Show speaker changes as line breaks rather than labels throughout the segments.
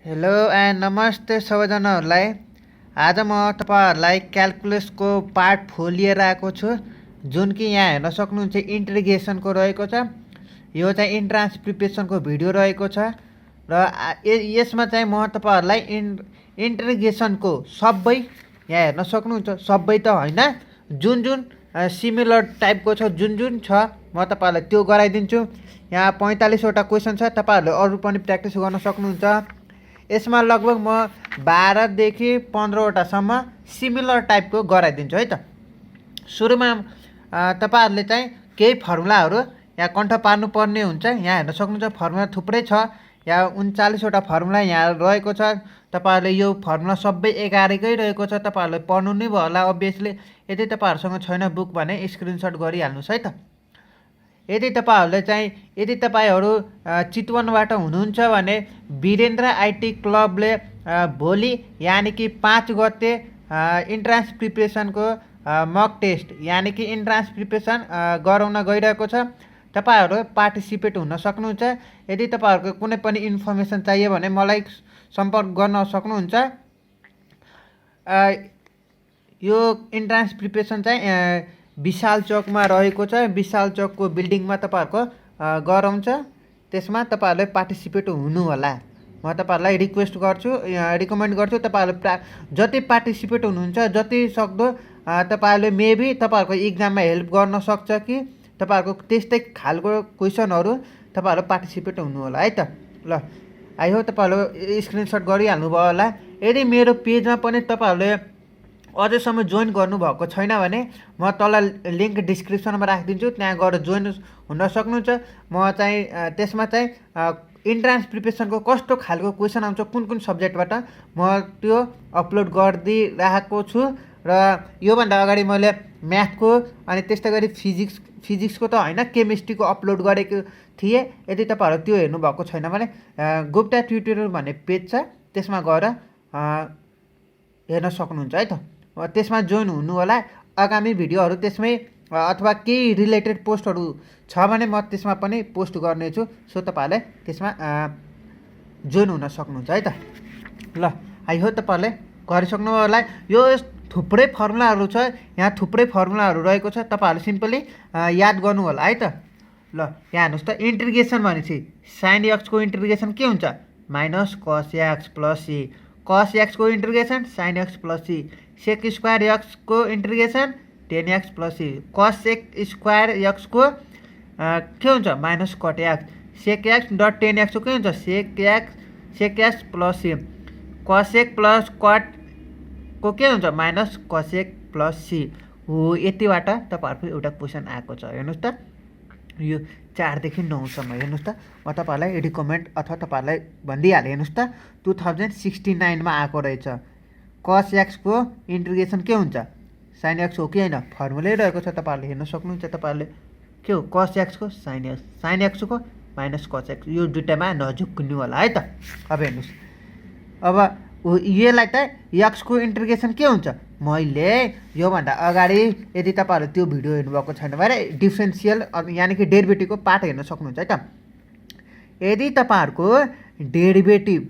Hello and नमस्ते सबैजनाहरूलाई। आज म तपाईँहरूलाई क्यालकुलसको पार्ट 4 लिएर आएको छु, जुन कि यहाँ हेर्न सक्नुहुन्छ इन्टिग्रेसनको रहेको छ। यो चाहिँ इन्ट्रान्स प्रिपरेसनको भिडियो रहेको छ र यसमा चाहिँ म तपाईँहरूलाई इन्टिग्रेसनको सबै यहाँ हेर्न सक्नुहुन्छ, सबै त होइन, जुन जुन सिमिलर टाइपको छ, जुन छ म तपाईँहरूलाई त्यो गराइदिन्छु। यहाँ 45वटा क्वेसन छ, तपाईँहरूले अरू पनि प्र्याक्टिस गर्न सक्नुहुन्छ। यसमा लगभग म 12 देखि 15वटासम्म सिमिलर टाइपको गराइदिन्छु है त। सुरुमा तपाईँहरूले चाहिँ केही फर्मुलाहरू यहाँ कण्ठ पार्नुपर्ने हुन्छ। यहाँ हेर्न सक्नुहुन्छ फर्मुला थुप्रै छ, यहाँ 39वटा फर्मुला यहाँ रहेको छ। तपाईँहरूले यो फर्मुला सबै 11कै रहेको छ, तपाईँहरूले पढ्नु नै भयो होला अभियसली। यदि तपाईँहरूसँग छैन बुक भने स्क्रिनसट गरिहाल्नुहोस् है त। यदि तपाईँहरू चितवनबाट हुनुहुन्छ भने वीरेन्द्र आइटी क्लबले भोलि यानि कि 5 गते इन्ट्रान्स प्रिपरेसनको मक टेस्ट यानि कि इन्ट्रान्स प्रिपरेसन गराउन गइरहेको छ। तपाईँहरू पार्टिसिपेट हुन सक्नुहुन्छ। यदि तपाईँहरूको कुनै पनि इन्फर्मेसन चाहियो भने मलाई सम्पर्क गर्न सक्नुहुन्छ। यो इन्ट्रान्स प्रिपरेसन चाहिँ विशाल चौकमा रहेको छ। विशाल चौकको बिल्डिङमा तपाईँहरूको गराउँछ। त्यसमा तपाईँहरूले पार्टिसिपेट हुनु होला। म तपाईँहरूलाई रिकमेन्ड गर्छु तपाईँहरूले जति पार्टिसिपेट हुनुहुन्छ जति सक्दो तपाईँहरूले मेबी तपाईँहरूको इक्जाममा हेल्प गर्न सक्छ कि तपाईँहरूको त्यस्तै खालको क्वेसनहरू तपाईँहरू पार्टिसिपेट हुनु होला है त। ल, आई होप तपाईँहरूले स्क्रिनसट गरिहाल्नु भयो होला। यदि मेरो पेजमा पनि तपाईँहरूले अझैसम्म जोइन गर्नुभएको छैन भने म तल लिङ्क डिस्क्रिप्सनमा राखिदिन्छु, त्यहाँ गएर जोइन हुन सक्नुहुन्छ। म चाहिँ त्यसमा चाहिँ इन्ट्रान्स प्रिपरेसनको कस्तो खालको क्वेसन आउँछ कुन कुन सब्जेक्टबाट म त्यो अपलोड गरिदिइरहेको छु। र योभन्दा अगाडि मैले म्याथको अनि त्यस्तै गरी फिजिक्सको त होइन, केमिस्ट्रीको अपलोड गरेको थिएँ। यदि तपाईँहरू त्यो हेर्नुभएको छैन भने गुप्ता ट्युटोरियल भन्ने पेज छ, त्यसमा गएर हेर्न सक्नुहुन्छ है त। त्यसमा जोइन हुनु होला। आगामी भिडियोहरू त्यसमै अथवा केही रिलेटेड पोस्टहरू छ भने म त्यसमा पनि पोस्ट गर्नेछु, सो तपाईँहरूले त्यसमा जोइन हुन सक्नुहुन्छ है त। ल, आई होप तपाईँहरूले गरिसक्नु होला। यो थुप्रै फर्मुलाहरू छ, यहाँ थुप्रै फर्मुलाहरू रहेको छ, तपाईँहरूले सिम्पली याद गर्नु होला है त। ल, यहाँ हेर्नुहोस् त, इन्टिग्रेसन भनेपछि साइन एक्सको इन्टिग्रेसन के हुन्छ? Minus cos x plus C. Cos एक्सको integration sine X plus C. Sec square एक्सको integration tan X plus C. Cos square एक्सको के हुन्छ? Minus cot X. Sec X dot tan एक्सको के हुन्छ? Sec X plus C. Cosec plus कटको के हुन्छ? माइनस कसेक प्लस सी हो। यतिबाट तपाईँहरूको एउटा क्वेसन आएको छ। हेर्नुहोस् त, यो 4 देखि 9सम्म हेर्नुहोस् त। म तपाईँहरूलाई रिकमेन्ड अथवा तपाईँहरूलाई भनिदिइहालेँ। हेर्नुहोस् त, 2069मा आएको रहेछ। कस एक्सको इन्टिग्रेसन के हुन्छ? साइन एक्स हो कि होइन? फर्मुलै रहेको छ, तपाईँहरूले हेर्न सक्नुहुन्छ। तपाईँहरूले के हो? कस एक्सको साइन एक्स, साइन एक्सको माइनस कस एक्स, यो दुइटामा नझुक्नु होला है त। अब हेर्नुहोस्, अब यसलाई त एक्सको इन्टिग्रेसन के हुन्छ? मैले योभन्दा अगाडि यदि तपाईँहरू त्यो भिडियो हेर्नुभएको छैन भने डिफ्रेन्सियल यानि कि डेरिभेटिभको पार्ट हेर्न सक्नुहुन्छ है त। यदि तपाईँहरूको डेरिभेटिभ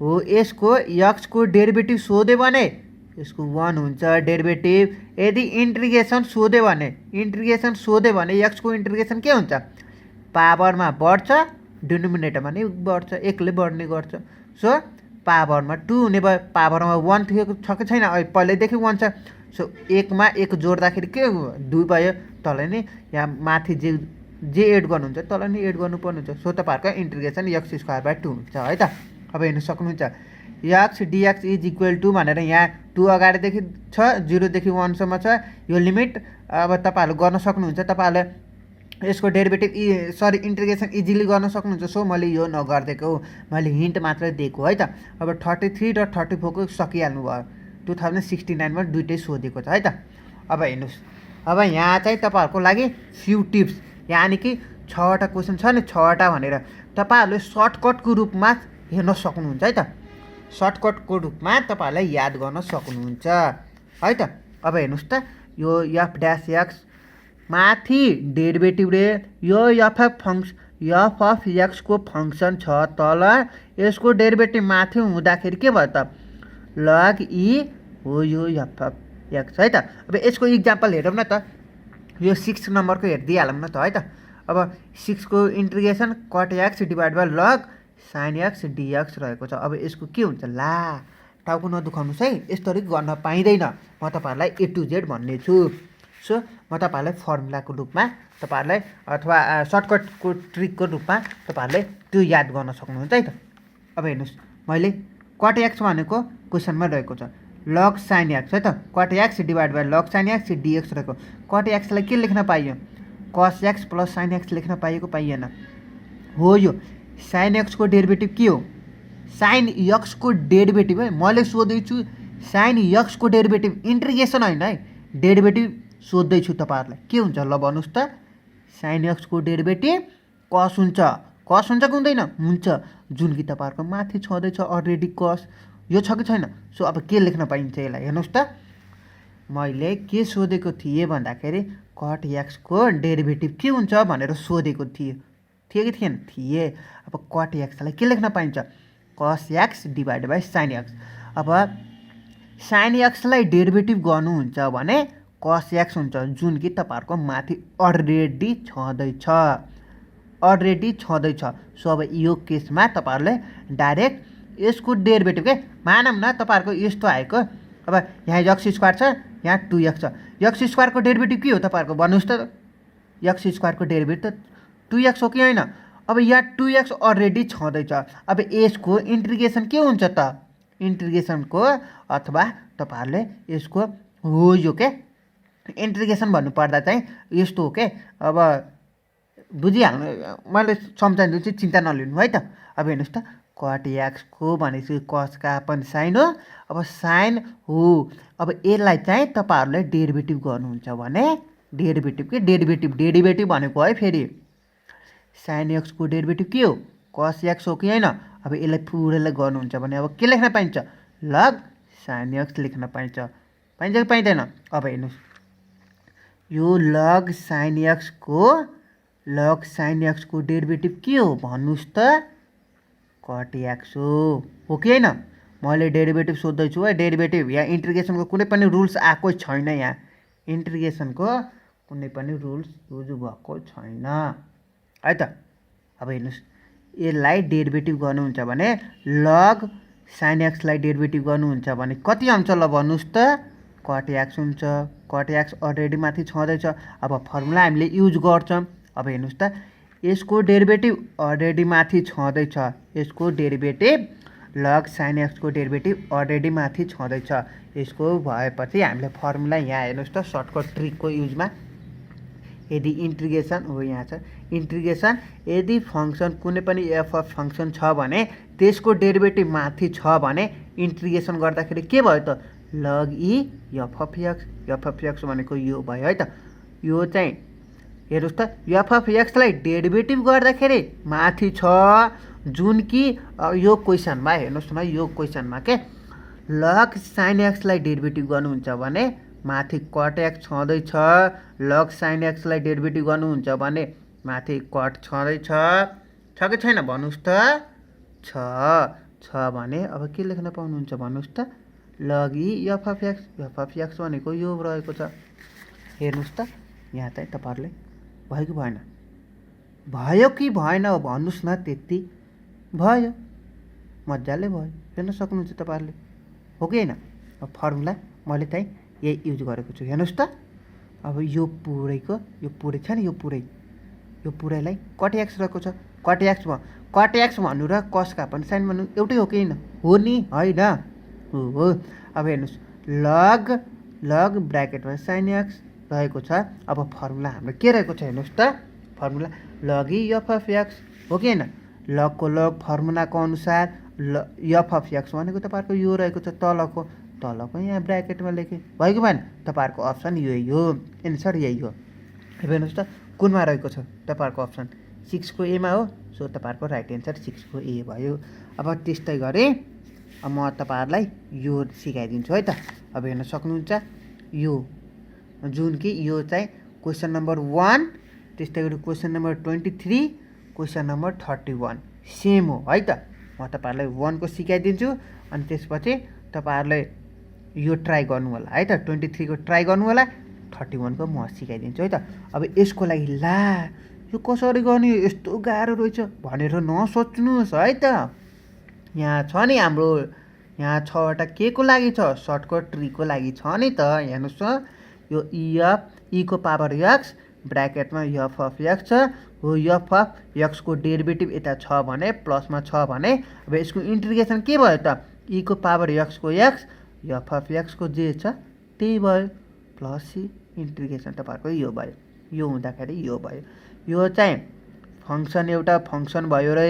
हो, यसको एक्सको डेरिभेटिभ सोध्यो भने यसको 1 हुन्छ डेरिभेटिभ। यदि इन्टिग्रेसन सोध्यो भने एक्सको इन्टिग्रेसन के हुन्छ? पावरमा बढ्छ, डिनोमिनेटरमा नि बढ्छ, एकले बढ्ने गर्छ। सो पावरमा 2 हुने भयो, पावरमा 1 छ कि छैन? पहिल्यैदेखि 1 छ। सो 1 मा 1 जोड्दाखेरि के 2 भयो। तल नि यहाँ माथि जे एड गर्नुहुन्छ तल नि एड गर्नुपर्ने हुन्छ। सो तपाईँहरूको इन्टिग्रेसन एक्स स्क्वायर बाई 2 हुन्छ है त। अब हेर्नु सक्नुहुन्छ, x dx is equal to भनेर यहाँ 2 अगाडिदेखि छ, 0 देखि 1सम्म छ यो लिमिट। अब तपाईँहरू गर्न सक्नुहुन्छ, तपाईँहरूले यसको डेरिभेटिभ इन्टिग्रेसन इजिली गर्न सक्नुहुन्छ। सो मैले यो नगरिदिएको हो, मैले हिन्ट मात्रै दिएको है त। अब 33 र 34को सकिहाल्नु भयो। 2069मा दुइटै सोधेको छ है त। अब हेर्नुहोस्, अब यहाँ चाहिँ तपाईँहरूको लागि फ्यु टिप्स, यानि कि 6वटा क्वेसन छ नि, 6वटा भनेर तपाईँहरूले सर्टकटको रूपमा हेर्न सक्नुहुन्छ है त। सर्टकटको रूपमा तपाईँहरूलाई याद गर्न सक्नुहुन्छ है त। अब हेर्नुहोस् त, यो एफ ड्यास एक्स माथि डेरिभेटिभ रे, यो एफ अफ एक्सको फङ्सन छ तल यसको डेरिभेटिभ माथि हुँदाखेरि के भयो त लग ई हो यो एफ अफ एक्स है त। अब यसको इक्जाम्पल हेरौँ न त, यो 6 नम्बरको हेरिदिइहालौँ न त है त। अब 6 को integration cut x divide by log sine x dx रहेको छ। अब यसको के हुन्छ ला टाउको नदुखाउनुहोस् है, यस्तरी गर्न पाइँदैन। म तपाईँहरूलाई ए टु जेड भन्ने छु। सो म तपाईँहरूलाई फर्मुलाको रूपमा तपाईँहरूलाई अथवा सर्टकटको ट्रिकको रूपमा तपाईँहरूले त्यो याद गर्न सक्नुहुन्छ है त। अब हेर्नुहोस् मैले कट एक्स भनेको क्वेसनमा रहेको छ लग साइन एक्स है त, cut x divide by log sine x dx रहेको। कट एक्सलाई के लेख्न पाइयो कस एक्स प्लस साइन एक्स लेख्न पाइएको पाइएन हो। यो साइन एक्सको डेरिभेटिभ के हो साइन एक्सको डेरिभेटिभ है। मैले सोध्दैछु साइन एक्सको डेरिभेटिभ इन्टिग्रेसन होइन है, डेरिभेटिभ सोध्दैछु तपाईँहरूलाई के हुन्छ ल भन्नुहोस् त। साइन एक्सको डेरिभेटिभ कस हुन्छ, कस हुन्छ कि हुँदैन हुन्छ, जुन कि तपाईँहरूको माथि छँदैछ अलरेडी कस यो छ कि छैन। सो अब के लेख्न पाइन्छ यसलाई हेर्नुहोस् त। मैले के सोधेको थिएँ भन्दाखेरि कट एक्सको डेरिभेटिभ के हुन्छ भनेर सोधेको थिएँ कि थिएन थिएँ। अब कट एक्सलाई के लेख्न पाइन्छ कस x divide by sine x. अब साइन एक्सलाई डेरिभेटिभ गर्नुहुन्छ भने कस एक्स हुन्छ जुन कि तपाईँहरूको माथि अलरेडी छँदैछ। सो अब यो केसमा तपाईँहरूले डाइरेक्ट यसको डेरिभेटिभ के मानौँ न तपाईँहरूको यस्तो आएको। अब यहाँ एक्स स्क्वायर छ, यहाँ 2x छ। एक्स स्क्वायरको डेरिभेटिभ के हो तपाईँहरूको भन्नुहोस् त। एक्स स्क्वायरको डेरिभेटिभ त 2x हो कि होइन। अब यहाँ 2x अलरेडी छँदैछ। अब यसको इन्टिग्रेसन के हुन्छ त इन्टिग्रेसनको अथवा तपाईँहरूले यसको हो यो के इन्टिग्रेसन भन्नुपर्दा चाहिँ यस्तो हो के। अब बुझिहाल्नु मैले सम्झाइदिन्छु चिन्ता नलिनु है त। अब हेर्नुहोस् त कट एक्सको भनेपछि कसका पनि साइन हो। अब साइन हो अब यसलाई चाहिँ तपाईँहरूले डेरिभेटिभ गर्नुहुन्छ भने डेरिभेटिभ भनेको है फेरि साइन एक्सको डेरिभेटिभ के हो कस एक्स हो कि होइन। अब यसलाई पुरैलाई गर्नुहुन्छ भने अब के लेख्न पाइन्छ लग साइन एक्स लेख्न पाइन्छ कि पाइँदैन। अब हेर्नुहोस् यो लग साइन एक्सको डेरिभेटिभ के हो भन्नुहोस् त कट एक्स हो कि होइन। मैले डेरिभेटिभ सोध्दैछु है, डेरिभेटिभ यहाँ इन्टिग्रेसनको कुनै पनि रुल्स आएको छैन, यहाँ इन्टिग्रेसनको कुनै पनि रुल्स युज भएको छैन है त। अब हेर्नुहोस् यसलाई डेरिभेटिभ गर्नुहुन्छ भने लग साइन एक्सलाई डेरिभेटिभ गर्नुहुन्छ भने कति आउँछ ल भन्नुहोस् त कट एक्स हुन्छ। कट एक्स अलरेडी माथि छँदैछ। अब फर्मुला हामीले युज गर्छौँ। अब हेर्नुहोस् त यसको डेरिभेटिभ अलरेडी माथि छँदैछ, यसको डेरिभेटिभ लग साइन एक्सको डेरिभेटिभ अलरेडी माथि छँदैछ। यसको भएपछि हामीले फर्मुला यहाँ हेर्नुहोस् त सर्टकट ट्रिकको युजमा यदि इन्टिग्रेसन हो यहाँ छ इन्टिग्रेसन यदि फङ्सन कुनै पनि एफ अफ फङ्सन छ भने त्यसको डेरिभेटिभ माथि छ भने इन्टिग्रेसन गर्दाखेरि के भयो त लग ई एफ अफ एक्स भनेको यो भयो है त। यो चाहिँ हेर्नुहोस् त एफ अफ एक्सलाई डेरिभेटिभ गर्दाखेरि माथि छ जुन कि यो क्वेसनमा हेर्नुहोस् न यो क्वेसनमा के लग साइन एक्सलाई डेरिभेटिभ गर्नुहुन्छ भने माथि कट एक्स छँदैछ, लग साइन एक्सलाई डेरिभेटिभ गर्नुहुन्छ भने माथि कट छँदैछ छ कि छैन भन्नुहोस् त छ भने अब के लेख्न पाउनुहुन्छ भन्नुहोस् त लग ई एफ अफ एक्स भनेको यो रहेको छ। हेर्नुहोस् त यहाँ चाहिँ तपाईँहरूले भयो कि भएन भयो कि भएन भन्नुहोस् न। त्यति भयो मजाले भयो हेर्न सक्नुहुन्छ तपाईँहरूले हो कि होइन। अब फर्मुला मैले चाहिँ यही युज गरेको छु हेर्नुहोस् त। अब यो पुरै छ नि यो पुरैलाई कट एक्स रहेको छ। कट एक्स भन्नु र कसका पनि साइन भन्नु एउटै हो कि होइन हो नि होइन हो। अब हेर्नुहोस् लग ब्राकेटमा साइन एक्स रहेको छ। अब फर्मुला हाम्रो के रहेको छ हेर्नुहोस् त formula log E F of x हो कि होइन। लगको लग फर्मुलाको अनुसार एफ अफ एक्स भनेको तपाईँहरूको यो रहेको छ तलको यहाँ ब्राकेटमा लेखेँ भयो कि भएन। तपाईँहरूको अप्सन यही हो, एन्सर यही हो। हेर्नुहोस् त कुनमा रहेको छ तपाईँहरूको अप्सन 6 को एमा हो। सो तपाईँहरूको राइट एन्सर 6 को ए भयो। अब त्यस्तै गरी म तपाईँहरूलाई यो सिकाइदिन्छु है त। अब हेर्न सक्नुहुन्छ यो जुन कि यो चाहिँ क्वेसन नम्बर 1 त्यस्तै गरी question number 23 question number 31 same हो है त। म तपाईँहरूलाई 1 को सिकाइदिन्छु अनि त्यसपछि तपाईँहरूले यो ट्राई गर्नु होला है त। 23 को ट्राई गर्नु होला, 31 को म सिकाइदिन्छु है त। अब यसको लागि ला यो कसरी गर्ने, यस्तो गाह्रो रहेछ भनेर नसोच्नुहोस् है त। यहाँ छ नि हाम्रो, यहाँ 6वटा के को लागि छ, सर्टकट ट्रीको लागि छ नि त। हेर्नुहोस् त, यो ई को पावर एक्स ब्राकेटमा एफ अफ एक्स छ। हो एफ अफ एक्सको डेरिभेटिभ यता छ भने प्लसमा छ भने अब यसको इन्टिग्रेसन के भयो त, ई को पावर एक्सको एक्स एफ अफ एक्सको जे छ त्यही भयो प्लस सी इन्टिग्रेसन तपाईँहरूको यो भयो। यो हुँदाखेरि यो भयो। यो चाहिँ फङ्सन एउटा फङ्सन भयो र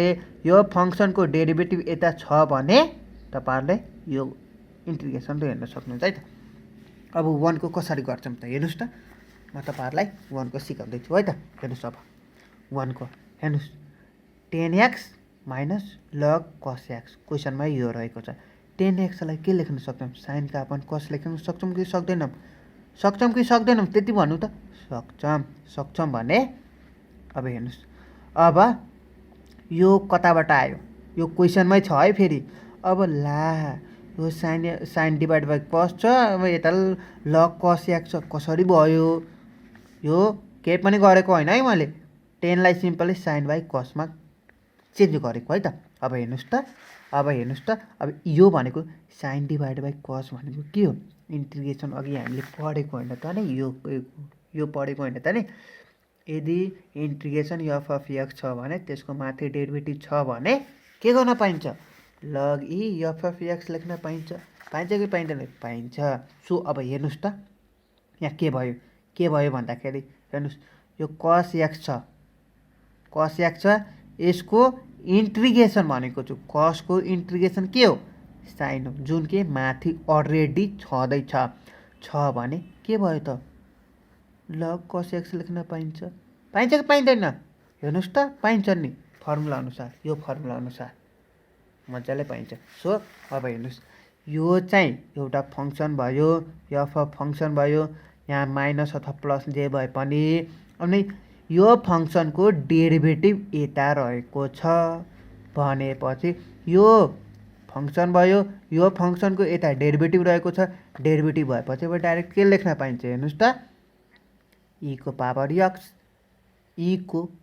यो फङ्सनको डेरिभेटिभ यता छ भने तपाईँहरूले यो इन्टिग्रेसन हेर्न सक्नुहुन्छ है त। अब 1 को कसरी गर्छौँ त हेर्नुहोस् त, म तपाईँहरूलाई 1 को सिकाउँदैछु है त। हेर्नुहोस् अब 1 को हेर्नुहोस् 10x माइनस लग कस एक्स क्वेसनमा यो रहेको छ। 10xलाई के लेख्न सक्छौँ, साइनका अपन कस लेख्न सक्छौँ कि सक्दैनौँ, सक्छौँ कि सक्दैनौँ त्यति भन्नु त। सक्छौँ भने अब हेर्नुहोस्, अब यो कताबाट आयो, यो क्वेसनमै छ है फेरि। अब ला यो साइन डिभाइड बाई कस छ, अब यता लग कस एक्स छ, कसरी भयो यो केही पनि गरेको होइन है मैले। 10लाई सिम्पली साइन बाई कसमा चेन्ज गरेको है त। अब हेर्नुहोस् त, अब यो भनेको साइन डिभाइड बाई कस भनेको के हो, इन्टिग्रेसन अघि हामीले पढेको होइन त नि, यो पढेको होइन त नि। यदि इन्टिग्रेसन एफ अफ एक्स छ भने त्यसको माथि डेरिभेटिभ छ भने के गर्न पाइन्छ, लग ई एफ अफ एक्स लेख्न पाइन्छ। पाइन्छ कि पाइँदैन, पाइन्छ। सो अब हेर्नुहोस् त यहाँ के भयो भन्दाखेरि हेर्नुहोस् यो कस एक्स छ, यसको इन्टिग्रेसन भनेको छु, कसको इन्टिग्रेसन के हो, साइन हो, जुन के माथि अलरेडी छँदैछ। छ भने के भयो त, लग कस एक्स लेख्न पाइन्छ। पाइन्छ कि पाइँदैन, हेर्नुहोस् त पाइन्छ नि, फर्मुला अनुसार, यो फर्मुला अनुसार मजाले पाइन्छ। सो अब हेर्नुहोस् यो चाहिँ एउटा फङ्सन भयो, एफ अफ फङ्सन भयो, यहाँ माइनस अथवा प्लस जे भए पनि, अनि यो फङ्सनको डेरिभेटिभ यता रहेको छ भनेपछि यो फङ्सन भयो, यो फङ्सनको यता डेरिभेटिभ रहेको छ, डेरिभेटिभ भएपछि अब डाइरेक्ट के लेख्न पाइन्छ हेर्नुहोस् त, ई को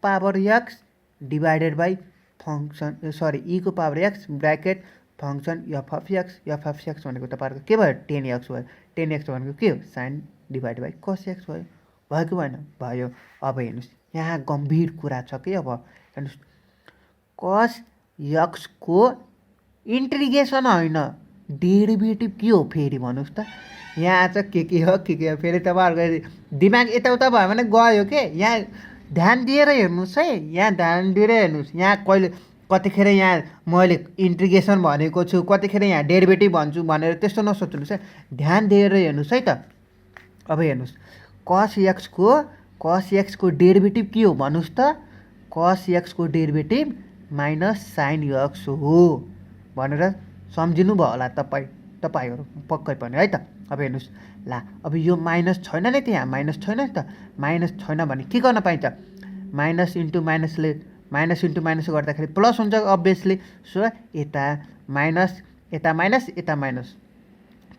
power X divided by function E को power X bracket function F of X भनेको तपाईँहरूको के भयो 10x भयो। 10x भनेको के हो, sine divide by cos x भयो। भयो कि भएन, भयो। अब हेर्नुहोस् यहाँ गम्भीर कुरा छ कि, अब हेर्नुहोस् कस एक्सको इन्टिग्रेसन होइन डेरिभेटिभ के हो फेरि भन्नुहोस् त। यहाँ चाहिँ के हो फेरि तपाईँहरूको दिमाग यताउता भयो भने गयो के। यहाँ ध्यान दिएर हेर्नुहोस् है, यहाँ ध्यान दिएर हेर्नुहोस्। यहाँ कहिले कतिखेर यहाँ मैले इन्टिग्रेसन भनेको छु, कतिखेर यहाँ डेरिभेटिभ भन्छु भनेर त्यस्तो नसोच्नुहोस् है, ध्यान दिएर हेर्नुहोस् है त। अब हेर्नुहोस् कस एक्सको डेरिभेटिभ के हो भन्नुहोस् त, कस एक्सको डेरिभेटिभ माइनस साइन एक्स हो भनेर सम्झिनु भयो होला तपाईँहरू पक्कै पनि है त। अब हेर्नुहोस् ला, अब यो माइनस छैन नि त, यहाँ माइनस छैन नि त, माइनस छैन भने के गर्न पाइन्छ, माइनस इन्टु माइनस गर्दाखेरि प्लस हुन्छ अभियसली। सो यता माइनस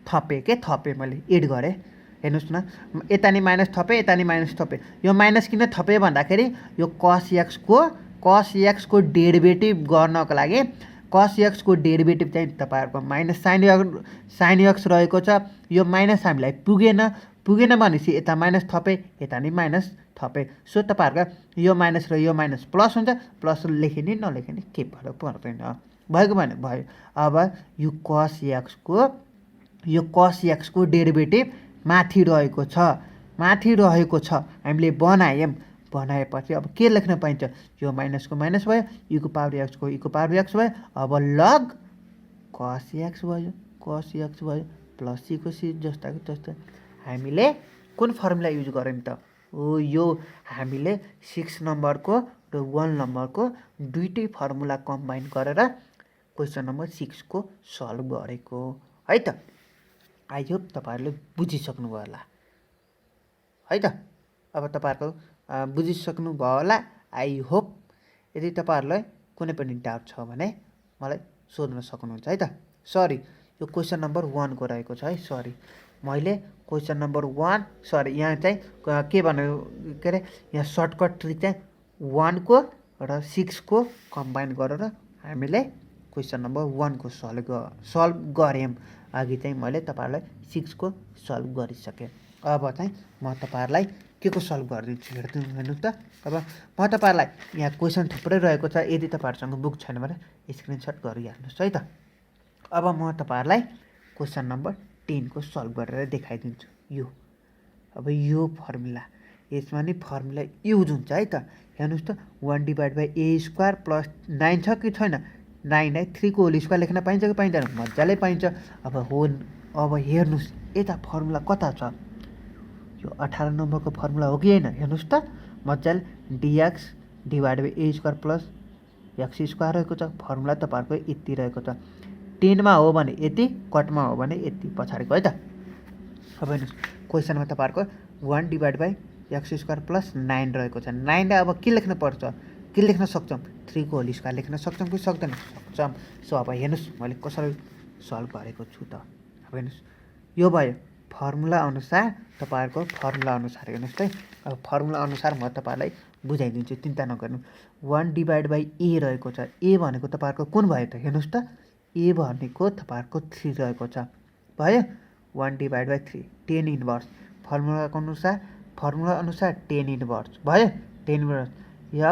थपेँ मैले एड गरेँ। हेर्नुहोस् न, यता नि माइनस थपेँ, यता नि माइनस थपेँ। यो माइनस किन थपेँ भन्दाखेरि यो कस एक्सको डेरिभेटिभ गर्नको लागि कस एक्सको डेरिभेटिभ चाहिँ तपाईँहरूको माइनस साइन एक्स रहेको छ। यो माइनस हामीलाई पुगेन भनेपछि यता माइनस थपेँ, यता नि माइनस थपेँ। सो तपाईँहरूको यो माइनस र यो माइनस प्लस हुन्छ, प्लस लेखे नि नलेखे नि केही फरक पर्दैन। भएको भएन, भयो। अब यो कस एक्सको डेरिभेटिभ माथि रहेको छ, हामीले बनाएपछि अब के लेख्न पाइन्छ, यो माइनसको माइनस भयो, ईको पावर एक्स भयो। अब लग कस एक्स भयो प्लस सीको सी जस्ताको जस्तै। हामीले कुन फर्मुला युज गऱ्यौँ त, यो हामीले 6 नम्बरको र 1 नम्बरको दुइटै फर्मुला कम्बाइन गरेर क्वेसन नम्बर 6 को सल्भ गरेको है त। आई होप तपाईँहरूले बुझिसक्नुभयो होला है त। अब तपाईँहरूको बुझिसक्नुभयो होला आई होप। यदि तपाईँहरूलाई कुनै पनि डाउट छ भने मलाई सोध्न सक्नुहुन्छ है त। सरी, यो क्वेसन नम्बर 1 को रहेको छ है। सरी, मैले क्वेसन नम्बर 1 सरी यहाँ चाहिँ के भन्यो के अरे यहाँ सर्टकट ट्रिक चाहिँ 1 को र 6 को कम्बाइन गरेर हामीले क्वेसन नम्बर 1 को सल्भ गऱ्यौँ। अघि चाहिँ मैले तपाईँहरूलाई 6 को सल्भ गरिसकेँ। अब चाहिँ म तपाईँहरूलाई के को सल्भ गरिदिन्छु हेर्नुहोस् त। अब म तपाईँहरूलाई यहाँ क्वेसन थुप्रै रहेको छ, यदि तपाईँहरूसँग बुक छैन भने स्क्रिनसट गरिहाल्नुहोस् है त। अब म तपाईँहरूलाई क्वेसन नम्बर 10 को सल्भ गरेर देखाइदिन्छु। यो अब यो फर्मुला, यसमा नि फर्मुला युज हुन्छ है त। हेर्नुहोस् त 1/a² प्लस 9 छ कि छैन? 9 है 3 को होल स्क्वायर लेख्न पाइन्छ कि पाइँदैन? मजाले पाइन्छ। अब हेर्नुहोस् यता फर्मुला कता छ? यो 18 नम्बरको फर्मुला हो कि होइन? हेर्नुहोस् त मजाले dx/a² प्लस x² रहेको छ। फर्मुला तपाईँहरूको यति रहेको छ। 10 मा हो भने यति, कटमा हो भने यति पछाडिको है त। अब हेर्नुहोस् क्वेसनमा तपाईँहरूको 1/x² प्लस 9 रहेको छ। 9 लाई अब के लेख्न पर्छ? के लेख्न सक्छौँ? 3 को होल स्क्वायर लेख्न सक्छौँ कि सक्दैन? सक्छौँ। सो अब हेर्नुहोस् मैले कसरी सल्भ गरेको छु त। अब हेर्नुहोस् यो भयो फर्मुला अनुसार, तपाईँहरूको फर्मुला अनुसार हेर्नुहोस् है। अब फर्मुला अनुसार म तपाईँलाई बुझाइदिन्छु, चिन्ता नगर्नु। 1/a रहेको छ। ए भनेको तपाईँहरूको कुन भयो त? हेर्नुहोस् त ए भनेको तपाईँहरूको 3 रहेको छ। भयो 1/3 10 इन्भर्स। फर्मुला अनुसार 10 इन्भर्स भयो। 10 इन्भर्स x/a।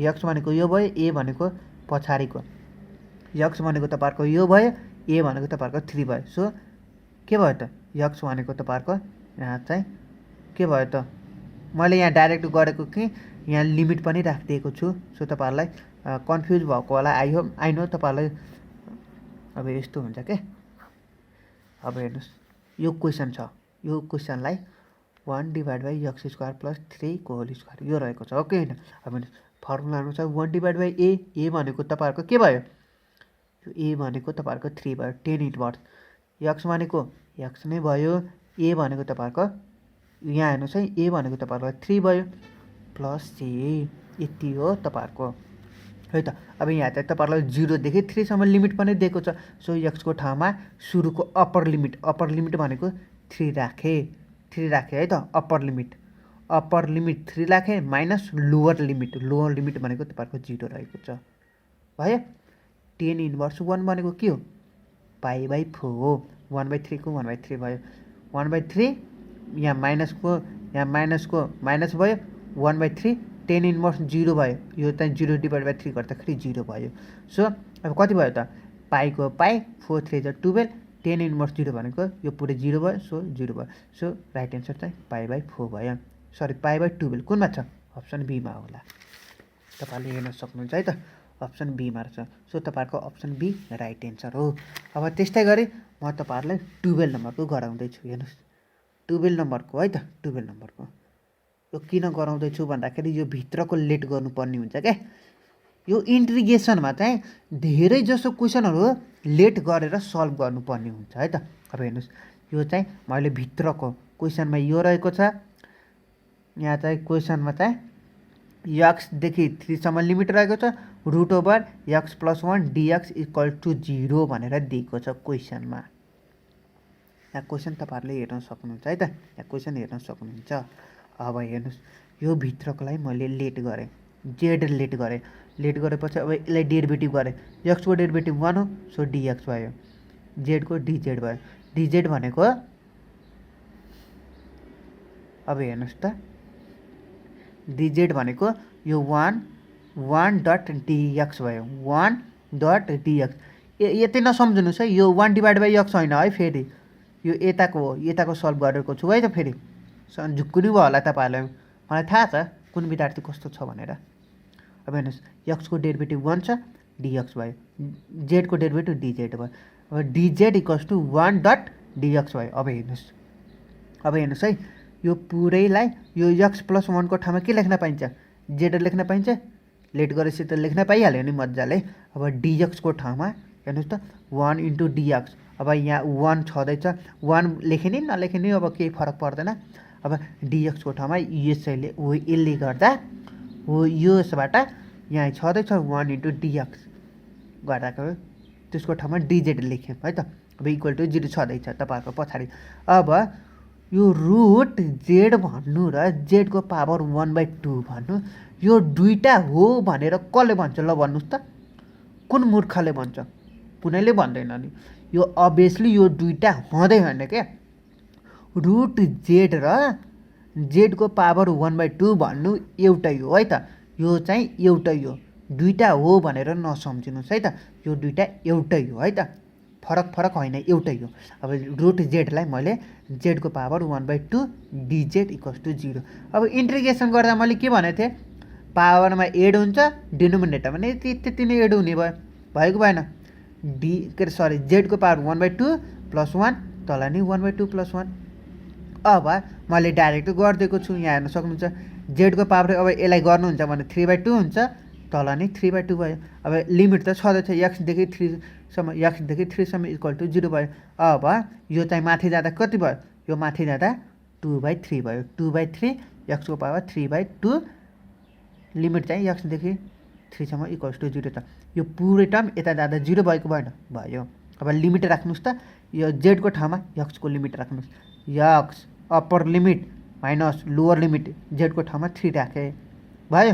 x भनेको यो भयो, ए भनेको पछाडिको। x भनेको तपाईँहरूको यो भयो, ए भनेको तपाईँहरूको 3 भयो। सो के भयो त? x भनेको तपाईँहरूको यहाँ चाहिँ के भयो त? मैले यहाँ डाइरेक्ट गरेको कि यहाँ लिमिट पनि राखिदिएको छु। सो तपाईँहरूलाई कन्फ्युज भएको होला। आई नो तपाईँहरूलाई अब यस्तो हुन्छ के। अब हेर्नुहोस् यो क्वेसन छ। यो क्वेसनलाई 1/x² प्लस 3 को होल स्क्वायर यो रहेको छ हो कि होइन? अब हेर्नुहोस् फर्मुला अनुसार 1/a। ए भनेको तपाईँहरूको के भयो? यो ए भनेको तपाईँहरूको 3 भयो। 10 इन्भर्स। x भनेको x नै भयो। ए भनेको तपाईँहरूको यहाँ हेर्नुहोस् है, ए भनेको तपाईँहरूको 3 भयो प्लस ए। यति हो तपाईँहरूको है त। अब यहाँ चाहिँ तपाईँहरूलाई 0 देखि 3 सम्म लिमिट पनि दिएको छ। सो x को ठाउँमा सुरुको अप्पर लिमिट भनेको 3 राखेँ है त। अप्पर लिमिट 3 राखेँ माइनस लोवर लिमिट भनेको तपाईँहरूको 0 रहेको छ। भयो 10 इन्भर्स 1 भनेको के हो? π/4 हो। 1/3 को 1/3 भयो। 1/3 यहाँ माइनसको माइनस भयो। 1/3 10 इन्भर्स 0 भयो। यो चाहिँ 0/3 गर्दाखेरि 0 भयो। सो अब कति भयो त? पाइको पाइ 4 3 जा 12। 10 इन्भर्स 0 भनेको यो पुरै 0 भयो। सो 0 भयो। सो राइट एन्सर चाहिँ π/4 भयो। सरी π/12 कुनमा छ? अप्सन बीमा होला। तपाईँले हेर्न सक्नुहुन्छ है त। अप्सन बीमा छ। सो तपाईँहरूको अप्सन बी राइट एन्सर हो। अब त्यस्तै गरी म तपाईँहरूलाई 12 नम्बरको गराउँदैछु। हेर्नुहोस् 12 नम्बरको है त। 12 नम्बरको यो किन गराउँदैछु भन्दाखेरि यो भित्रको लेट गर्नुपर्ने हुन्छ क्या। यो इन्ट्रिगेसनमा चाहिँ धेरै जसो क्वेसनहरू लेट गरेर सल्भ गर्नुपर्ने हुन्छ है त। अब हेर्नुहोस् यो चाहिँ मैले भित्रको क्वेसनमा यो रहेको छ। यहाँ चाहिँ क्वेसनमा चाहिँ x देखि 3 सम्म लिमिट रहेको छ। √x + 1 dx = 0 भनेर दिएको छ क्वेसनमा। यहाँ क्वेसन तपाईँहरूले हेर्न सक्नुहुन्छ है त। यहाँ क्वेसन हेर्न सक्नुहुन्छ। अब हेर्नुहोस् यो भित्रकोलाई मैले लेट गरेँ, जेड लेट गरेपछि अब यसलाई डेरिभेटिभ गरेँ। x को डेरिभेटिभ 1 हो। सो dx भयो। जेड को dz भयो। dz भनेको अब हेर्नुहोस् त dz भनेको यो 1.dx भयो। 1.dx यति नसम्झिनुहोस् है। यो 1/x होइन है। फेरि यो यताको हो, यताको सल्भ गरेको छु है त। फेरि झुक्कुनी भयो होला तपाईँहरूलाई, मलाई थाहा छ कुन विद्यार्थी कस्तो छ भनेर। अब हेर्नुहोस् x को डेरिभेटिभ 1 छ, dx भयो। z को डेरिभेटिभ dz भयो। अब dz = 1.dx भयो। अब हेर्नुहोस् है यो पुरैलाई यो x + 1 को ठाउँमा के लेख्न पाइन्छ? z लेख्न पाइन्छ। लेट गरेपछि त लेख्न पाइहाल्यो नि मजाले। अब dx को ठाउँमा हेर्नुहोस् त 1 × dx। अब यहाँ 1 छँदैछ, 1 लेखिने नलेखिने अब केही फरक पर्दैन। अब dx को ठाउँमा यसले गर्दा हो यसबाट यहाँ छँदैछ 1 इन्टु डिएक्स गर्दाखेरि त्यसको ठाउँमा डिजेड लेख्यौँ है त। अब इक्वल टु 0 छँदैछ तपाईँहरूको पछाडि। अब यो रुट जेड भन्नु र जेडको पावर 1/2 भन्नु यो दुईटा हो भनेर कसले भन्छ ल भन्नुहोस् त? कुन मूर्खले भन्छ? कुनैले भन्दैन नि। यो अभियसली यो दुईटा हुँदै होइन क्या। रुट जेड र जेडको पावर 1/2 भन्नु एउटै हो है त। यो चाहिँ एउटै हो, दुईटा हो भनेर नसम्झिनुहोस् है त। यो दुईटा एउटै हो है त, फरक होइन, एउटै हो। अब रुट जेडलाई मैले जेडको पावर 1/2 डिजेड इक्वल्स टु 0। अब इन्टिग्रेसन गर्दा मैले के भनेको थिएँ? पावरमा एड हुन्छ, डिनोमिनेटरमा नि त्यति नै एड हुने भयो, भएको भएन? जेडको पावर 1/2 प्लस 1 तल नि 1/2 प्लस 1। अब मैले डाइरेक्ट गरिदिएको छु, यहाँ हेर्न सक्नुहुन्छ। जेडको पावर अब यसलाई गर्नुहुन्छ भने 3/2 हुन्छ, तल नि 3/2 भयो। अब लिमिट त छँदैछ एक्सदेखि 3सम्म इक्वल टु 0 भयो। अब यो चाहिँ माथि जाँदा कति भयो? यो माथि जाँदा 2/3 भयो। 2/3 एक्सको पावर 3/2 लिमिट चाहिँ एक्सदेखि 3सम्म इक्वल्स टु 0 त। यो पुरै टर्म यता जाँदा 0 भएको भएन? भयो। अब लिमिट राख्नुहोस् त, यो जेडको ठाउँमा एक्सको लिमिट राख्नुहोस्। X upper limit minus lower limit जेडको ठाउँमा 3 राखेँ, भयो?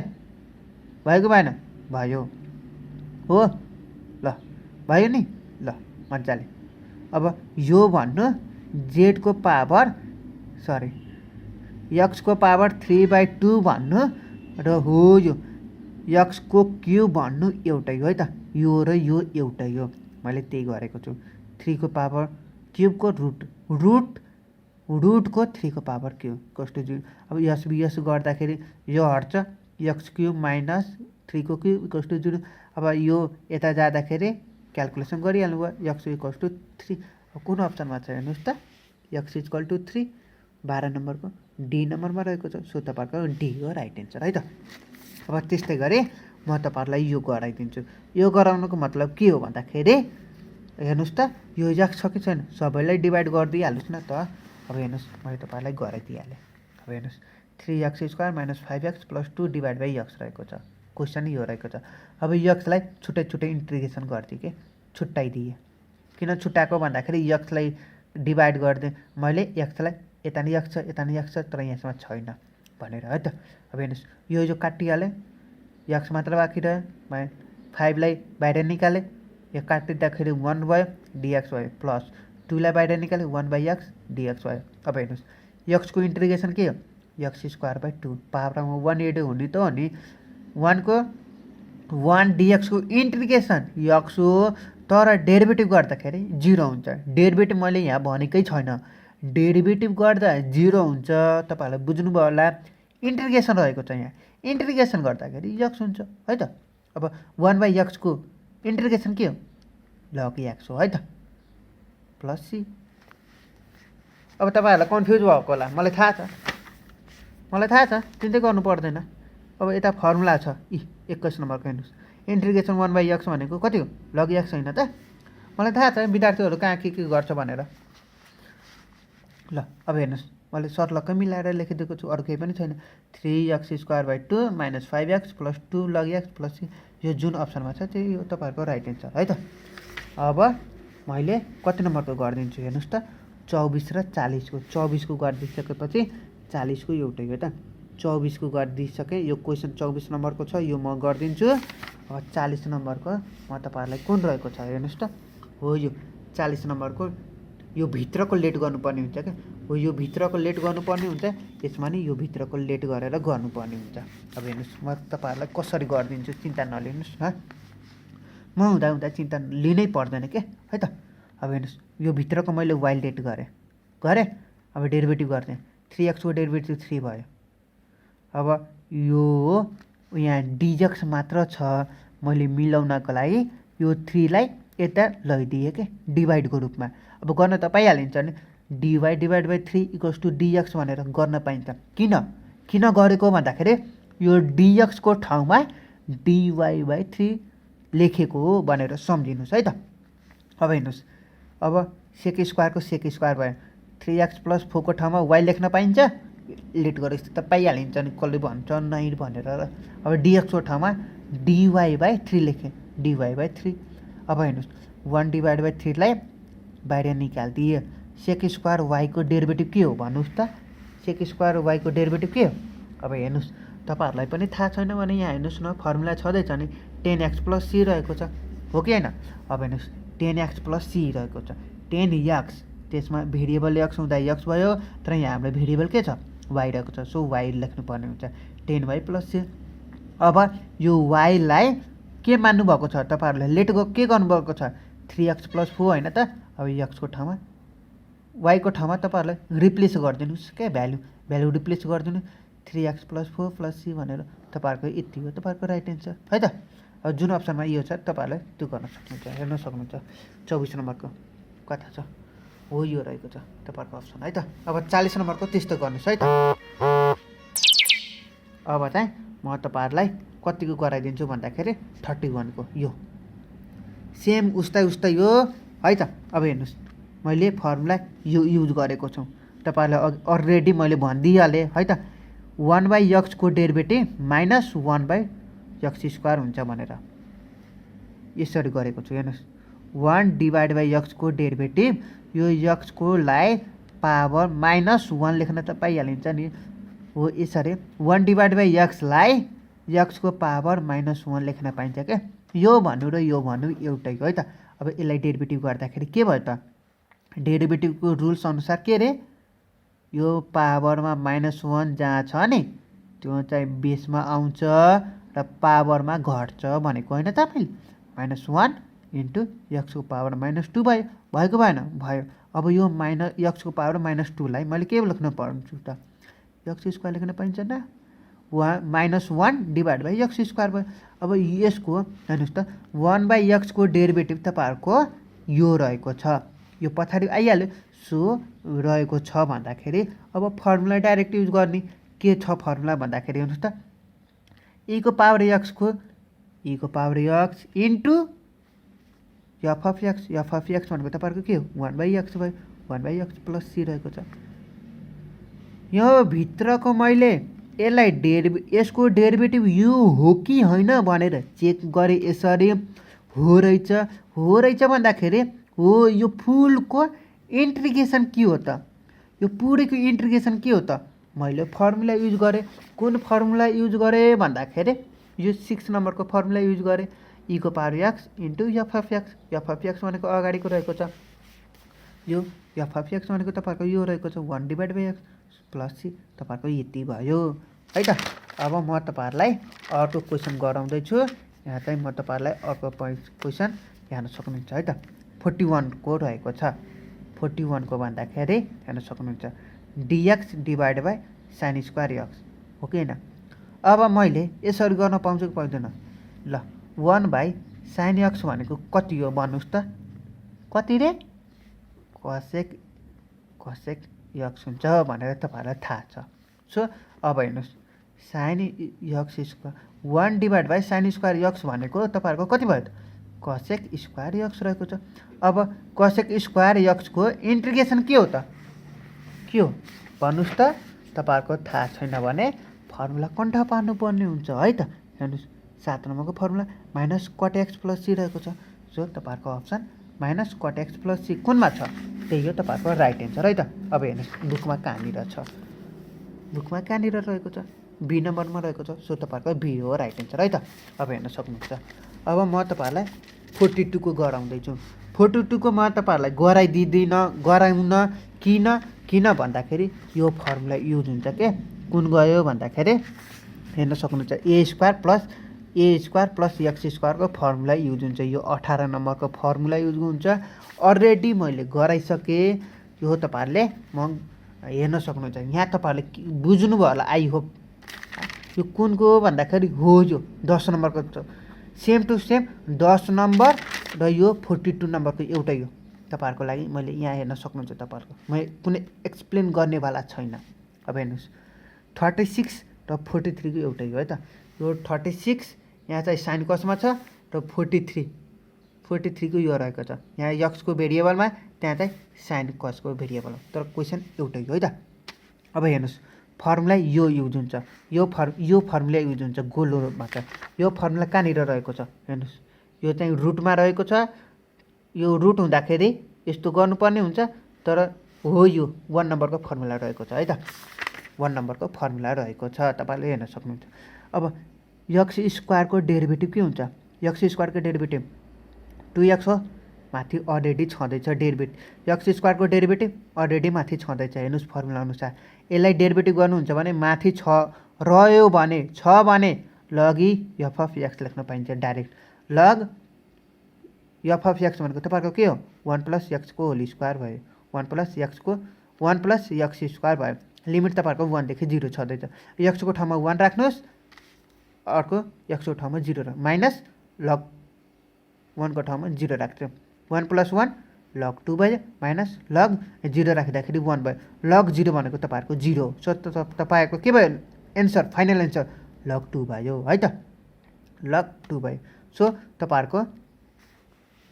भएको भएन? भयो हो ल, भयो नि ल मजाले। अब यो भन्नु जेडको पावर एक्सको पावर 3/2 भन्नु र हो यो एक्सको क्युब भन्नु एउटै हो है त। यो र यो एउटै हो, मैले त्यही गरेको छु। 3 को पावर क्युबको रुटको 3 को पावर क्युब इक्वल्स टु 0। अब यस गर्दाखेरि यो हट्छ, एक्स क्युब माइनस 3 को क्युब इक्वल्स टु 0। अब यो यता जाँदाखेरि क्यालकुलेसन गरिहाल्नु भयो, एक्स इक्वल्स टु 3। अब कुन अप्सनमा छ हेर्नुहोस् त? एक्स इक्वल टु 3 12 नम्बरको डी नम्बरमा रहेको छ। सो तपाईँहरूको डी हो राइट एन्सर है त। अब त्यस्तै गरी म तपाईँहरूलाई यो गराइदिन्छु। यो गराउनुको मतलब के हो भन्दाखेरि हेर्नुहोस् त, यो एक्स छ कि छैन? सबैलाई डिभाइड गरिदिइहाल्नुहोस् न त। अब हेर्नुहोस् मैले तपाईँलाई गराइदिइहालेँ। अब हेर्नुहोस् 3x² minus 5x plus 2 divide by x रहेको छ। क्वेसन यो रहेको छ। अब एक्सलाई छुट्टै छुट्टै इन्टिग्रेसन गरिदिएँ कि छुट्टाइदिएँ। किन छुट्टाएको भन्दाखेरि एक्सलाई डिभाइड गरिदिएँ मैले, एक्सलाई यता नि एक्स छ यता नि एक्स छ तर यसमा छैन भनेर है त। अब हेर्नुहोस् यो काटिहालेँ, एक्स मात्र बाँकी रह्यो, 5लाई बाहिर निकालेँ, यो काटिँदाखेरि 1 भयो, डिएक्स भयो, प्लस 2लाई बाहिर निकालेँ 1/x डिएक्स भयो। अब हेर्नुहोस् एक्सको इन्टिग्रेसन के हो? x²/2 पावरमा 1 एड हुने त हो नि, 1 डिएक्सको इन्टिग्रेसन एक्स हो, तर डेरिभेटिभ गर्दाखेरि 0 हुन्छ। डेरिभेटिभ मैले यहाँ भनेकै छैन, डेरिभेटिभ गर्दा 0 हुन्छ, तपाईँहरूलाई बुझ्नुभयो होला। इन्टिग्रेसन रहेको छ यहाँ, इन्टिग्रेसन गर्दाखेरि एक्स हुन्छ है त। अब 1/x को इन्टिग्रेसन के हो? लग एक्स हो है त, प्लस सी। अब तपाईँहरूलाई कन्फ्युज भएको होला, मलाई थाहा छ, चिन्तै गर्नु पर्दैन। अब यता फर्मुला छ 21 नम्बरको हेर्नुहोस्, इन्टिग्रेसन 1/x भनेको कति हो? लग एक्स होइन त? मलाई थाहा छ विद्यार्थीहरू कहाँ के गर्छ भनेर। ल अब हेर्नुहोस् मैले सर्लक्कै मिलाएर लेखिदिएको छु, अरू केही पनि छैन। 3x²/2 माइनस 5x प्लस 2 लग एक्स प्लस सी। यो जुन अप्सनमा छ त्यही हो तपाईँहरूको राइट एन्सर है त। अब मैले कति नम्बरको गरिदिन्छु हेर्नुहोस् त, 24 र 40 को। 24 को गरिदिइसकेपछि 40 को एउटै हो त। 24 को गरिदिइसकेँ, यो क्वेसन 24 नम्बरको छ, यो म गरिदिन्छु। अब 40 नम्बरको म तपाईँहरूलाई कुन रहेको छ हेर्नुहोस् त, हो यो 40 नम्बरको यो भित्रको लेट गर्नुपर्ने हुन्छ क्या। हो यो भित्रको लेट गर्नुपर्ने हुन्छ, यसमा नि यो भित्रको लेट गरेर गर्नुपर्ने हुन्छ। अब हेर्नुहोस् म तपाईँहरूलाई कसरी गरिदिन्छु, चिन्ता नलिनुहोस् न, म हुँदा चिन्ता लिनै पर्दैन क्या है त। अब हेर्नुहोस् यो भित्रको मैले वाइल लेट गरेँ, अब डेरिभेटिभ गरिदिएँ, 3x को डेरिभेटिभ 3 भयो। अब यो यहाँ डिजेक्स मात्र छ, मैले मिलाउनको लागि यो 3लाई यता लैदिएँ कि डिभाइडको रूपमा। अब गर्न त पाइहालिन्छ नि, dy/3 इक्वल्स टु डिएक्स भनेर गर्न पाइन्छ। किन गरेको भन्दाखेरि यो डिएक्सको ठाउँमा dy/3 लेखेको हो भनेर सम्झिनुहोस् है त। अब हेर्नुहोस् अब सेक स्क्वायरको सेक स्क्वायर भयो, 3x प्लस 4 को ठाउँमा y लेख्न पाइन्छ, लेट गरेपछि त पाइहालिन्छ नि, कसले भन्छ नै भनेर। अब डिएक्सको ठाउँमा dy/3 लेखेँ, dy/3। अब हेर्नुहोस् 1/3 बाहिर निकालिदिए। सेक स्क्वायर वाईको डेरिभेटिभ के हो भन्नुहोस् त? सेक स्क्वायर वाईको डेरिभेटिभ के हो? अब हेर्नुहोस् तपाईँहरूलाई पनि थाहा छैन भने यहाँ हेर्नुहोस् न, फर्मुला छँदैछ नि, 10x + c रहेको छ, हो कि होइन? अब हेर्नुहोस् 10x + c रहेको छ, 10x, त्यसमा भेरिएबल x हुँदा x भयो, तर यहाँ हाम्रो भेरिएबल के छ? y रहेको छ, सो y लेख्नुपर्ने हुन्छ, 10y + c। अब यो y लाई के मान्नुभएको छ तपाईँहरूले? लेट गो के गर्नुभएको छ? 3x + 4 होइन त? अब x को ठाउँमा y को ठाउँमा तपाईँहरूले रिप्लेस गरिदिनुहोस् क्या, भ्यालु रिप्लेस गरिदिनु, 3x + 4 + c भनेर। तपाईँहरूको यति हो तपाईँहरूको राइट एन्सर है त। अब जुन अप्सनमा यो छ तपाईँहरूले त्यो गर्न सक्नुहुन्छ, हेर्न सक्नुहुन्छ। 24 नम्बरको कथा छ, हो यो रहेको छ तपाईँहरूको अप्सन है त। अब 40 नम्बरको त्यस्तो गर्नुहोस् है त। अब चाहिँ म तपाईँहरूलाई कतिको गराइदिन्छु भन्दाखेरि 31 को यो सेम उस्तै हो है त। अब हेर्नुहोस् मैले फर्मुला यो युज गरेको छु, तपाईँहरूलाई अलरेडी मैले भनिदिइहालेँ है त। 1/x को डेरिभेटिभ माइनस 1/x² हुन्छ भनेर यसरी गरेको छु। हेर्नुहोस् 1/x को डेरिभेटिभ, यो x को लाई पावर -1 लेख्न त पाइहालिन्छ नि, हो यसरी 1/x लाई x को पावर -1 लेख्न पाइन्छ क्या। यो भन्नु र यो भन्नु एउटै हो है त। अब यसलाई डेरिभेटिभ गर्दाखेरि के भयो त? डेरिभेटिभको रुल्स अनुसार के रे? यो पावरमा -1 जहाँ छ नि त्यो चाहिँ बेसमा आउँछ र पावरमा घट्छ भनेको होइन तपाईँले? -1 × x को पावर -2 भयो, भएको भएन? भयो। अब यो x को पावर -2 लाई मैले के लेख्न पर्छु त? x² लेख्न पाइन्छ न? -1/x² भयो। अब यसको हेर्नुहोस् त 1/x को डेरिभेटिभ तपाईँहरूको यो रहेको छ, यो पछाडि आइहाल्यो, सो रहेको छ भन्दाखेरि अब फर्मुला डाइरेक्ट युज गर्ने। के छ फर्मुला भन्दाखेरि हेर्नुहोस् त, e को पावर x को e को power x into f of x भनेको तपाईँहरूको के हो? 1/x भयो, 1/x + c रहेको छ। यो भित्रको मैले यसलाई यसको डेरिभेटिभ यो हो कि होइन भनेर चेक गरेँ यसरी, हो रहेछ भन्दाखेरि हो यो फुलको इन्टिग्रेसन के हो त? यो पुरैको इन्टिग्रेसन के हो त? मैले फर्मुला युज गरेँ। कुन फर्मुला युज गरेँ भन्दाखेरि यो 6 नम्बरको फर्मुला युज गरेँ, e को power x into f of x। f of x भनेको अगाडिको रहेको छ, यो f of x भनेको तपाईँहरूको यो रहेको छ 1/x + c, तपाईँहरूको यति भयो है त। अब म तपाईँहरूलाई अर्को क्वेसन गराउँदैछु। यहाँ चाहिँ म तपाईँहरूलाई अर्को क्वेसन हेर्न सक्नुहुन्छ है त। 41 को रहेको छ, 41 को भन्दाखेरि हेर्न सक्नुहुन्छ dx / sin² x, हो कि होइन? अब मैले यसरी गर्न पाउँछु कि पाउँदैन? ल 1/sin x भनेको कति हो भन्नुहोस् त? कति रे? cosec x हुन्छ भनेर तपाईँहरूलाई थाहा छ। सो अब हेर्नुहोस् sin x² 1/sin² x भनेको तपाईँहरूको कति भयो त? cosec² x रहेको छ। अब cosec² x को इन्टिग्रेसन के हो त? के हो भन्नुहोस् त? तपाईँहरूको थाहा छैन भने फर्मुला कण्ठ पार्नुपर्ने हुन्छ है त। हेर्नुहोस् 7 नम्बरको फर्मुला -cot x + c रहेको छ, सो तपाईँहरूको अप्सन -cot x + c कुनमा छ? त्यही हो तपाईँहरूको राइट एन्सर है त। अब हेर्नुहोस् बुकमा कहाँनिर छ? बुकमा कहाँनिर रहेको छ? बी नम्बरमा रहेको छ, सो तपाईँहरूको बी हो राइट एन्सर है त। अब हेर्न सक्नुहुन्छ। अब म तपाईँहरूलाई 42 को गराउँदैछु। 42 को म तपाईँहरूलाई गराउन किन भन्दाखेरि यो फर्मुला युज हुन्छ के? कुन गयो भन्दाखेरि हेर्न सक्नुहुन्छ a² + x² को फर्मुला युज हुन्छ। यो 18 नम्बरको फर्मुला युज हुन्छ। अलरेडी मैले गराइसकेँ, यो तपाईँहरूले म हेर्न सक्नुहुन्छ। यहाँ तपाईँहरूले बुझ्नुभयो होला आई होप। यो कुनको भन्दाखेरि हो यो 10 नम्बरको छ, सेम टु सेम 10 नम्बर र यो 42 नम्बरको एउटै हो। तपाईँहरूको लागि मैले यहाँ हेर्न सक्नुहुन्छ। तपाईँहरूको म कुनै एक्सप्लेन गर्नेवाला छैन। अब हेर्नुहोस् 36 र 43 को एउटै हो है त। यो 36 यहाँ चाहिँ साइन कसमा छ र 43 को यो रहेको छ, यहाँ x को भेरिएबलमा, त्यहाँ चाहिँ साइन कसको भेरिएबल हो, तर क्वेसन एउटै हो है त। अब हेर्नुहोस् फर्मुला यो युज हुन्छ, यो फर्मुला युज हुन्छ गोलो रूपमा छ। यो फर्मुला कहाँनिर रहेको छ हेर्नुहोस्, यो चाहिँ रुटमा रहेको छ। यो रुट हुँदाखेरि यस्तो गर्नुपर्ने हुन्छ, तर हो यो 1 नम्बरको फर्मुला रहेको छ है त, 1 नम्बरको फर्मुला रहेको छ, तपाईँले हेर्न सक्नुहुन्छ। अब एक्स स्क्वायरको डेरिभेटिभ के हुन्छ, एक्स स्क्वायरको डेरिभेटिभ 2x हो, माथि अलरेडी छँदैछ डेरिभेटिभ, एक्स स्क्वायरको डेरिभेटिभ अलरेडी माथि छँदैछ। हेर्नुहोस् फर्मुला अनुसार यसलाई डेरिभेटिभ गर्नुहुन्छ भने माथि रह्यो भने लगी एफ अफ एक्स लेख्न पाइन्छ direct. Log F of X भनेको तपाईँको के हो, 1 + एक्सको होल स्क्वायर भयो, 1 + एक्स स्क्वायर भयो। लिमिट तपाईँहरूको 1 देखि 0 छँदैछ। एक्सको ठाउँमा 1 राख्नुहोस्, अर्को एक्सको ठाउँमा 0 राख्नु, माइनस लग 1 को ठाउँमा 0 राख्थ्यो, 1 + 1 लग 2 भयो, माइनस लग 0 राख्दाखेरि 1 भयो। लग 0 भनेको तपाईँहरूको 0 हो। सो तपाईँहरूको के भयो एन्सर, फाइनल एन्सर लग 2 भयो है त, लग 2 भयो। सो तपाईँहरूको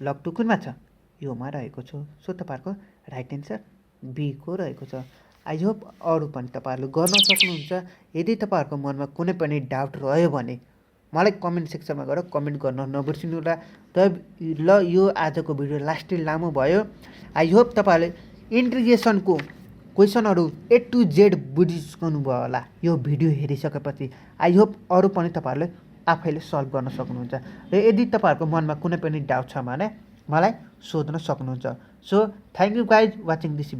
लग 2 कुनमा छ, योमा रहेको छ। सो तपाईँहरूको राइट एन्सर बी को रहेको छ। आई होप अरू पनि तपाईँहरूले गर्न सक्नुहुन्छ। यदि तपाईँहरूको मनमा कुनै पनि डाउट रह्यो भने मलाई कमेन्ट सेक्सनमा गएर कमेन्ट गर्न नबिर्सिनु होला। ल यो आजको भिडियो लास्टै लामो भयो। आई होप तपाईँहरूले इन्टिग्रेसनको क्वेसनहरू A to Z बुझिसक्नु भयो होला यो भिडियो हेरिसकेपछि। आई होप अरू पनि तपाईँहरूले आफैले सल्भ गर्न सक्नुहुन्छ। र यदि तपाईँहरूको मनमा कुनै पनि डाउट छ भने मलाई सोध्न सक्नुहुन्छ। So thank you guys watching this video.